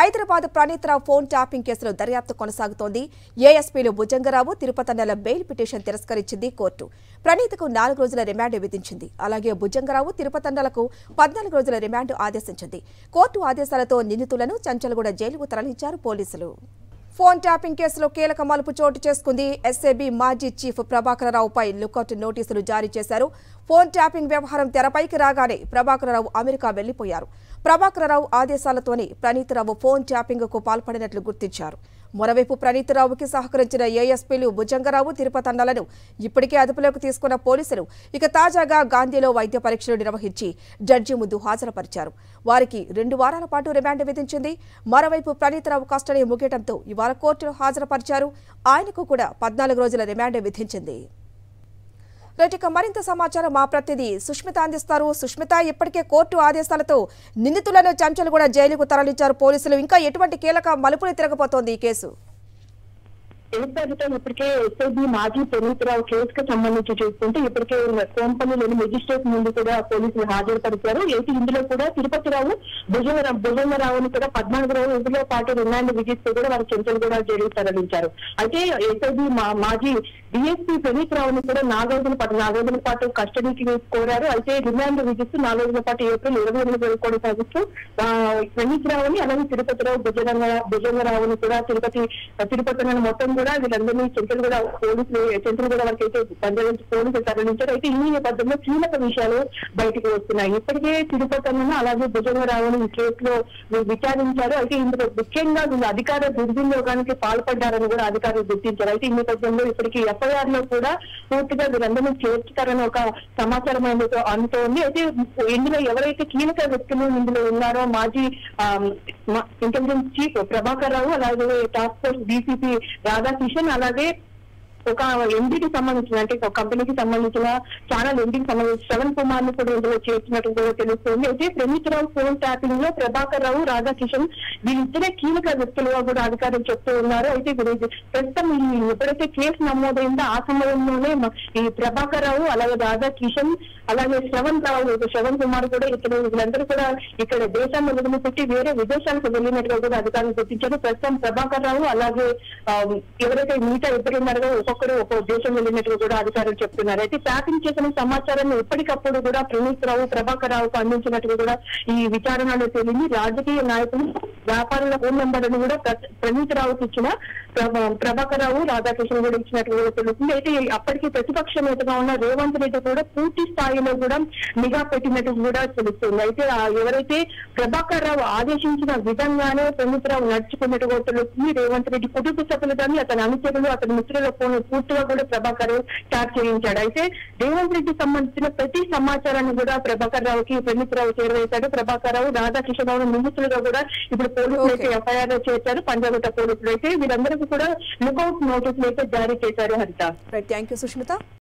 Hyderabad Praneeth Rao phone tapping కేసులో దర్యాప్తు కొనసాగుతోంది. ఏఎస్పీలు భుజంగరావు, తిరుపతన్నల బెయిల్ పిటిషన్ తిరస్కరించింది కోర్టు. ప్రణీత్కు 4 రోజుల రిమాండ్ విధించింది. అలాగే భుజంగరావు, తిరుపతన్నలకు 14 రోజుల రిమాండ్ ఆదేశించింది. కోర్టు ఆదేశాలతో నిందితులను చంచల్గూడ జైలుకు తరలించారు పోలీసులు. ఫోన్ ట్యాపింగ్ కేసులో కీలక మలుపు చోటు చేసుకుంది. ఎస్ఏబీ మాజీ చీఫ్ ప్రభాకరరావుపై లుకౌట్ నోటీసులు జారీ చేశారు. ఫోన్ ట్యాపింగ్ వ్యవహారం తెరపైకి రాగానే ప్రభాకరరావు అమెరికా వెళ్లిపోయారు. ప్రభాకరరావు ఆదేశాలతోనే ప్రణీత్రావు ఫోన్ ట్యాపింగ్కు పాల్పడినట్లు గుర్తించారు. మరోవైపు ప్రణీత్రావుకి సహకరించిన ఏఎస్పీలు భుజంగరావు, తిరుపతన్నలను ఇప్పటికే అదుపులోకి తీసుకున్న పోలీసులు ఇక తాజాగా గాంధీలో వైద్య పరీక్షలు నిర్వహించి జడ్జి ముందు హాజరుపరిచారు. వారికి 2 వారాల పాటు రిమాండ్ విధించింది. మరోవైపు ప్రణీత్రావు కస్టడీ ముగియడంతో ఇవాళ కోర్టులో హాజరుపరిచారు. ఆయనకు కూడా 14 రోజుల రిమాండ్ విధించింది. రైట్, మరింత సమాచారం మా ప్రతినిధి సుష్మిత అందిస్తారు. సుష్మిత, ఇప్పటికే కోర్టు ఆదేశాలతో నిందితులను చంచల్గూడ జైలుకు తరలించారు పోలీసులు. ఇంకా ఎటువంటి కీలక మలుపులు తిరగబోతోంది ఈ కేసు? ఇప్పటికే ఎస్ఐబీ మాజీ ప్రణీత్రావు కేసుకు సంబంధించి చూసుకుంటే ఇప్పటికే కోంపల్లిలోని మెజిస్ట్రేట్ ముందు కూడా పోలీసులు హాజరుపరిచారు. అయితే ఇందులో కూడా తిరుపతిరావు, భుజంగరావుని కూడా 14 రోజుల పాటు రిమాండ్ విధిస్తూ కూడా వారు చంచల్గూడ జైలుకు తరలించారు. అయితే ఎస్ఐబీ మాజీ డిఎస్పీ ప్రణీత్రావుని కూడా 4 రోజుల పాటు కస్టడీకి కోరారు. అయితే రిమాండ్ విధిస్తూ 4 రోజుల పాటు ఏప్రిల్ 28 కొనసాగిస్తూ ప్రణీత్రావుని అలాగే తిరుపతిరావు, భుజంగరావుని కూడా తిరుపతి మొత్తం కూడా వీళ్ళందరినీ చంచల్గూడ వరకు అయితే పోలీసులు తరలించారు. అయితే ఈ నేపథ్యంలో కీలక విషయాలు బయటకు వస్తున్నాయి. ఇప్పటికే తిరుపతిని అలాగే భుజంగరావుని ఈ కేసులో విచారించారు. అయితే ఇందులో ముఖ్యంగా వీళ్ళు అధికార దుర్వినియోగానికి పాల్పడ్డారని కూడా అధికారులు గుర్తించారు. అయితే ఈ నేపథ్యంలో ఇప్పటికీ ఎఫ్ఐఆర్ లో కూడా పూర్తిగా వీళ్ళందరినీ చేర్చుతారని ఒక సమాచారం అందుతోంది. అయితే ఇందులో ఎవరైతే కీలక వ్యక్తులు ఇందులో ఉన్నారో మాజీ ఇంటెలిజెన్స్ చీఫ్ ప్రభాకరరావు, అలాగే టాస్క్ ఫోర్స్ డీసీపీ రాధాకిషన్, అలాగే ఒక ఎండీకి సంబంధించిన అంటే ఒక కంపెనీకి సంబంధించిన ఛానల్ ఎండీకి సంబంధించిన శ్రవణ్ కుమార్ ని కూడా ఇందులో చేర్చినట్టు కూడా తెలుస్తుంది. అయితే ప్రణీత్రావు ఫోన్ ట్యాపింగ్ లో ప్రభాకరరావు, రాధాకిషన్ వీళ్ళిద్దరే కీలక వ్యక్తులుగా కూడా అధికారులు చెప్తూ ఉన్నారు. అయితే ప్రస్తుతం ఎప్పుడైతే కేసు నమోదైందో ఆ సమయంలోనే ఈ ప్రభాకరరావు, అలాగే రాధాకిషన్, అలాగే శ్రవణ్ కుమార్ కూడా వీళ్ళందరూ కూడా ఇక్కడ దేశాన్ని వదిలిపెట్టి వేరే విదేశాలకు వెళ్ళినట్టుగా కూడా అధికారులు గుర్తించారు. ప్రస్తుతం ప్రభాకరరావు అలాగే ఎవరైతే మిగతా ఇద్దరు ఉన్నారో ఒక్కొక్కరు ఒక్కొక్క దేశం వెళ్ళినట్టుగా కూడా అధికారులు చెప్తున్నారు. అయితే ట్యాపింగ్ చేసిన సమాచారాన్ని ఎప్పటికప్పుడు కూడా ప్రణీత్రావు, ప్రభాకరరావుకు అందించినట్టుగా కూడా ఈ విచారణలో తేలింది. రాజకీయ నాయకులు, వ్యాపారుల ఫోన్ నెంబర్లను కూడా ప్రణీత్రావుకి ఇచ్చిన ప్రభాకరరావు, రాధాకృష్ణ కూడా ఇచ్చినట్టు కూడా తెలుస్తుంది. అయితే అప్పటికి ప్రతిపక్ష నేతగా ఉన్న రేవంత్ రెడ్డి కూడా పూర్తి స్థాయిలో కూడా నిఘా పెట్టినట్టు కూడా తెలుస్తుంది. అయితే ఎవరైతే ప్రభాకరరావు ఆదేశించిన విధంగానే ప్రణీత్రావు నడుచుకున్నట్టు కూడా తెలుస్తుంది. రేవంత్ రెడ్డి కుటుంబ సభ్యులు కానీ అతని అనుచరులు, అతని మిత్రుల ఫోన్ పూర్తిగా కూడా ప్రభాకరరావు ట్యాప్ చేయించాడు. అయితే రేవంత్ రెడ్డి సంబంధించిన ప్రతి సమాచారాన్ని కూడా ప్రభాకరరావుకి ప్రణీత్రావు చేరవేశాడు. ప్రభాకరరావు, రాధాకృష్ణరావు నిందితులుగా కూడా ఇప్పుడు పోలీసులు అయితే ఎఫ్ఐఆర్ చేశారు. పంజాగుట్ట పోలీసులు అయితే వీరందరికీ కూడా లుకౌట్ నోటీసులు అయితే జారీ చేశారు. హరిత, థ్యాంక్ యూ సుష్మిత.